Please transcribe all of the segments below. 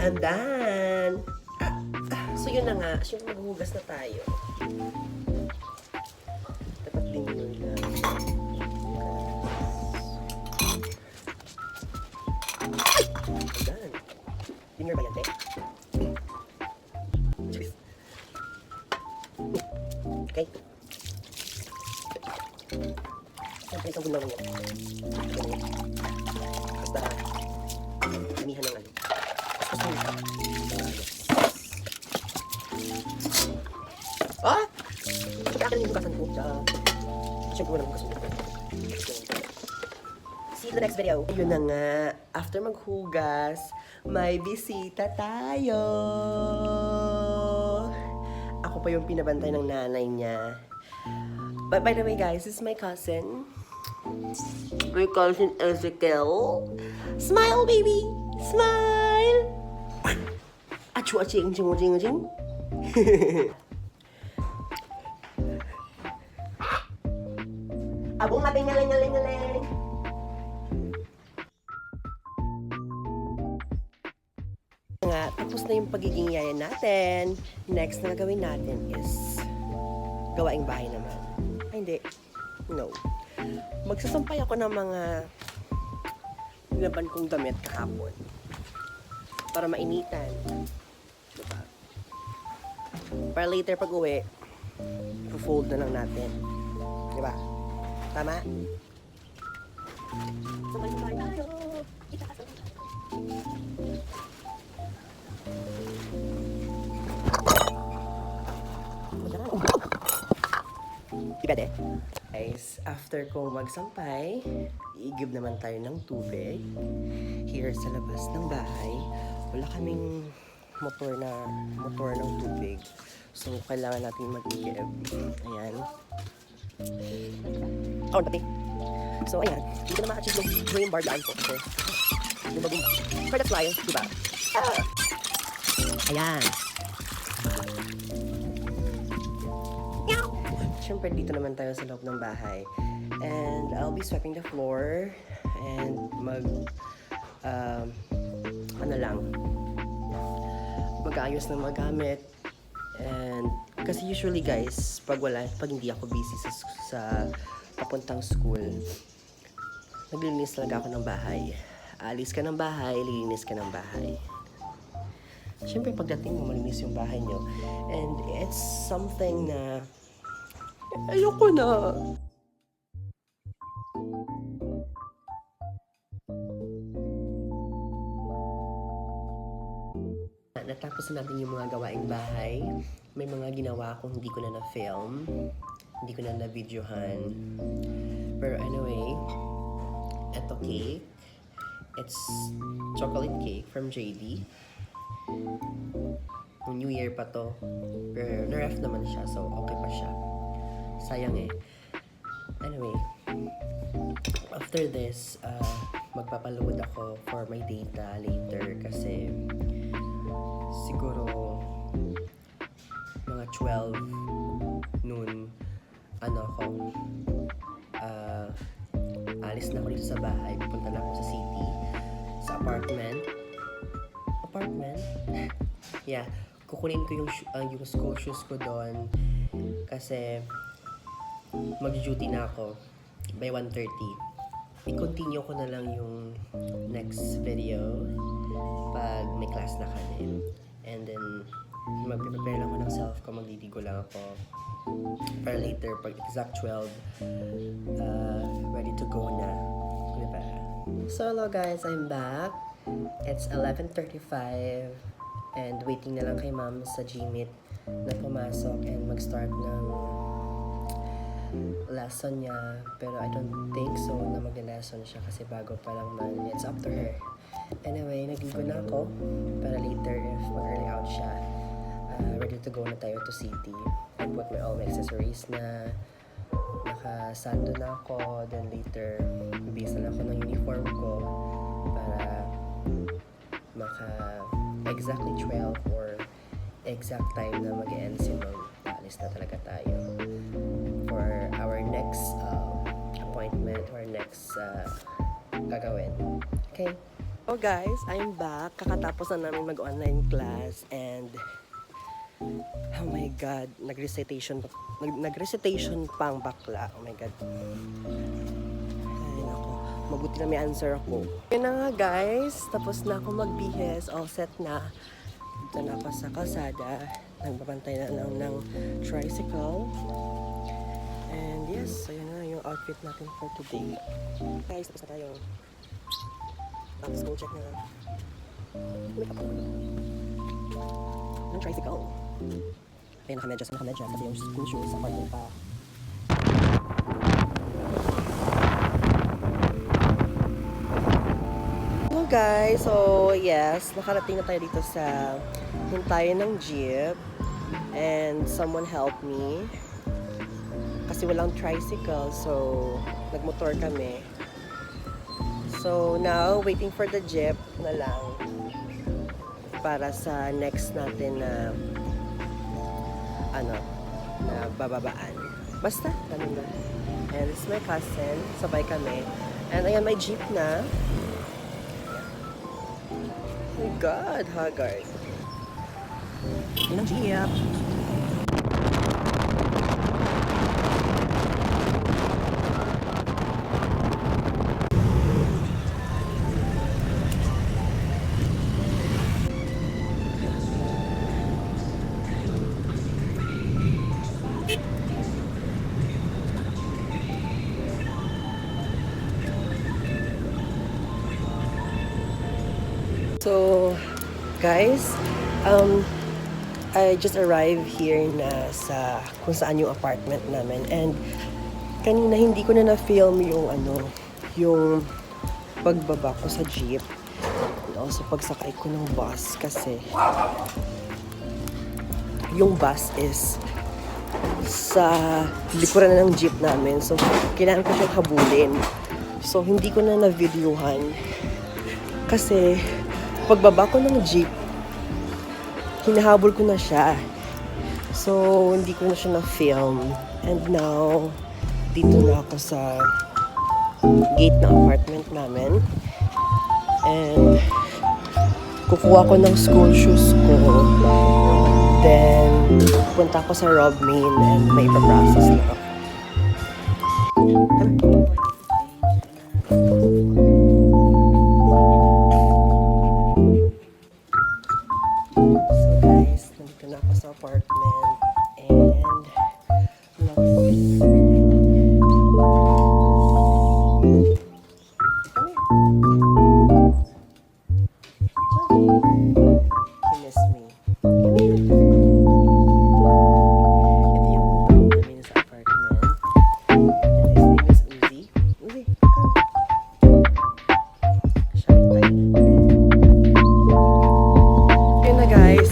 And then, so yun na nga, syempre maghuhugas na tayo. Dapat din yun na. Ayan. Dinner ba yan, te? Cheers. Okay. Siyempre itong gulaw niya. Basta, dinihan ng ano. Ah! Kaya akin yung bukasan ko. Siyempre walang bukasan ko. See you in the next video. Ayun na nga. After maghugas, may bisita tayo. Ako pa yung pinabantay ng nanay niya. But by the way guys, this is my cousin. My cousin Ezekiel. Smile baby! Smile! Achoo, aching, aching, aching, aching. Abong natin ngaling. Nga, tapos na yung pagiging yaya natin. Next na gagawin natin is gawaing bahay naman. Ay, hindi. No. Magsasampay ako ng mga nilaban kong damit kahapon. Para mainitan. Diba? Para later pag uwi, fold na lang natin. Diba? Tama? Sabay-sabay tayo! Pwede. Guys, after kong magsampay, iigib naman tayo ng tubig. Here sa labas ng bahay, wala kaming motor ng tubig. So, kailangan natin mag-igib. Ayan. Oh, pati. So, ayan. Hindi ko na ma-achieve yung green bar daan ko. Kasi, yung bagong for the flyers, diba? Ah! Ayan. Siyempre, dito naman tayo sa loob ng bahay. And I'll be sweeping the floor and mag-aayos ng mga gamit. And kasi usually guys, pag hindi ako busy sa papuntang school, naglilinis talaga ako ng bahay. Alis ka ng bahay, lilinis ka ng bahay. Siyempre, pagdating mo, malinis yung bahay nyo. And it's something na ayoko na. Natapos na natin yung mga gawaing bahay. May mga ginawa akong hindi ko na na-film. Hindi ko na na-videohan. Pero anyway, eto cake. It's chocolate cake from JD. New Year pa to. Pero na-ref naman siya, so okay pa siya. Sayang eh. Anyway, after this, magpapaload ako for my data later kasi siguro mga 12 noon alis na ako dito sa bahay, pupunta na ako sa city, sa apartment. Yeah, kukunin ko yung school shoes ko doon kasi mag-duty na ako by 1:30. I-continue ko na lang yung next video pag may class na kami. And then, mag-prepare lang ako ng self ko, magliligo lang ako. Para later, pag exact 12, ready to go na. Diba? So, hello guys, I'm back. It's 11:35 and waiting na lang kay ma'am sa Gmeet na pumasok and mag-start ng lesson niya, pero I don't think so na mag-lesson siya kasi bago pa lang man. It's up to her. Anyway, nagligo na ako para later if mag-early out siya, ready to go na tayo to city. I put all my accessories na, nakasando na ako, then later bibis na ako ng uniform ko para exactly 12 or exact time na mag-end si ma'am. Alis na talaga tayo for our next appointment or next gagawin. Okay? So guys, I'm back. Kakatapos na namin mag-online class and oh my god, nag-recitation pang bakla. Oh my god. Ay nako, mabuti na may answer ako. Yun na nga guys, tapos na ako magbihis, all set na. Dito na ako sa kalsada, nagbabantay na lang ng tricycle. And yes, so yun na yung outfit natin for today. Guys, tapos na tayo. Tapos go check na lang. Make up ako ng tricycle. Ayun, nakamedyas kasi yung school shoes sa apartment pa. Hello guys, so yes, nakarating na tayo dito sa hintayan ng jeep and someone helped me kasi walang tricycle, so nagmotor kami. So now, waiting for the jeep na lang para sa next natin na na bababaan. Basta, ganun na. And this is my cousin, sabay kami. And ayan, may jeep na. Oh my God, haggard. Yun ang jeep. So, guys, I just arrived here na sa kung saan yung apartment namin, and kanina hindi ko na na-film yung pagbaba ko sa jeep and also pagsakay ko ng bus kasi yung bus is sa likuran na ng jeep namin, so kailangan ko siyang habulin. So, hindi ko na na-videohan kasi pagbaba ko ng jeep, hinahabol ko na siya. So, hindi ko na siya na-film. And now, dito na ako sa gate ng apartment namin. And, kukuha ko ng school shoes ko. Then, punta ako sa Rob Main and may pa-process na ako.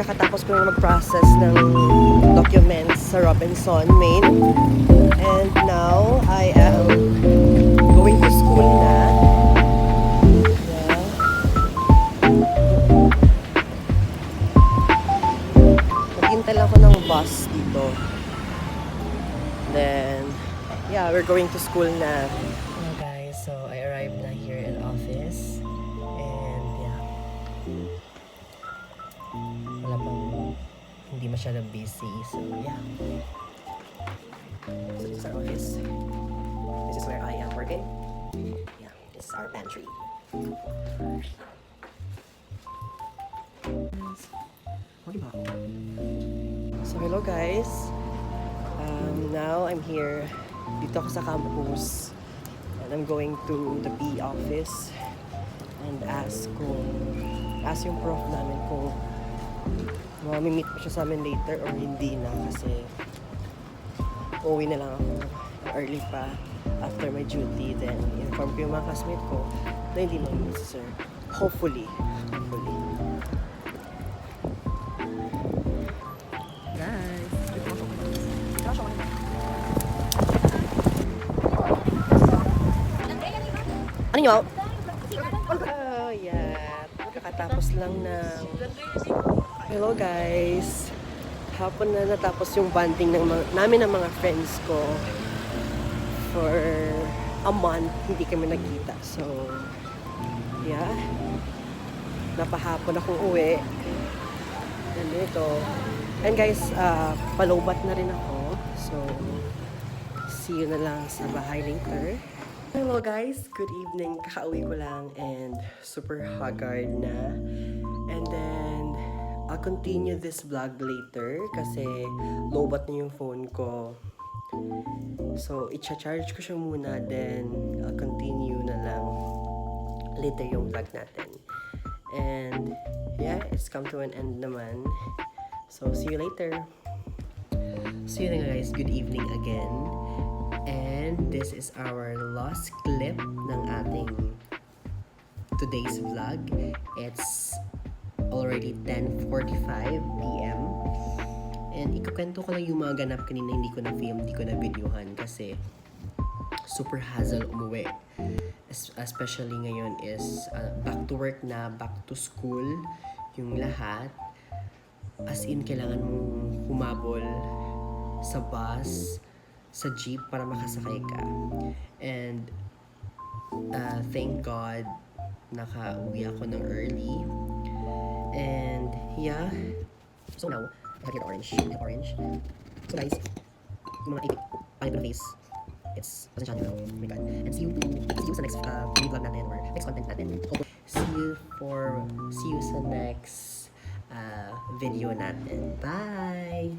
Kakatapos ko na mag-process ng documents sa Robinson, Maine. And now, I am going to school na. Yeah. Naghintay lang ako ng bus dito. Then, yeah, we're going to school na. Hello guys, so I arrived na here in office. And yeah, wala pang, hindi masyadong busy. So yeah. So this is our office. This is where I am working. Yeah, this is our pantry. So hello guys. Now I'm here dito ako sa campus and I'm going to the PE office and ask yung prof namin kung mamimit pa siya sa amin later or hindi na, kasi uuwi na lang ako early pa after my duty. Then inform ko yung mga classmate ko na hindi mamimit si sir. Hopefully. Ano nyo? Oh, yeah. Kakatapos lang ng... Hello, guys. Hapon na natapos yung bonding namin ng mga friends ko. For a month, hindi kami nagkita. So, yeah. Napahapon akong uwi. And ito. And guys, palobat na rin ako. So, see you na lang sa bahay later. Hello guys, good evening. Kakauwi ko lang and super haggard na. And then, I'll continue this vlog later kasi lowbat na yung phone ko. So, i-charge ko siya muna, then I'll continue na lang later yung vlog natin. And, yeah, it's come to an end naman. So, see you later. So yun nga guys, good evening again. And this is our last clip ng ating today's vlog. It's already 10:45 p.m. And ikukwento ko lang yung mga ganap kanina, hindi ko na film, hindi ko na videohan kasi super hassle umuwi. Especially ngayon is back to work na, back to school yung lahat. As in, kailangan mong humabol sa bus, sa jeep para makasakay ka. And thank God nakauwi ako ng early. And yeah, so now I have here the orange. So guys, yung mga pangit na face, it's pasensya nyo now. Oh my God. And see you sa next vlog natin or next content natin. See you sa next video natin. Bye!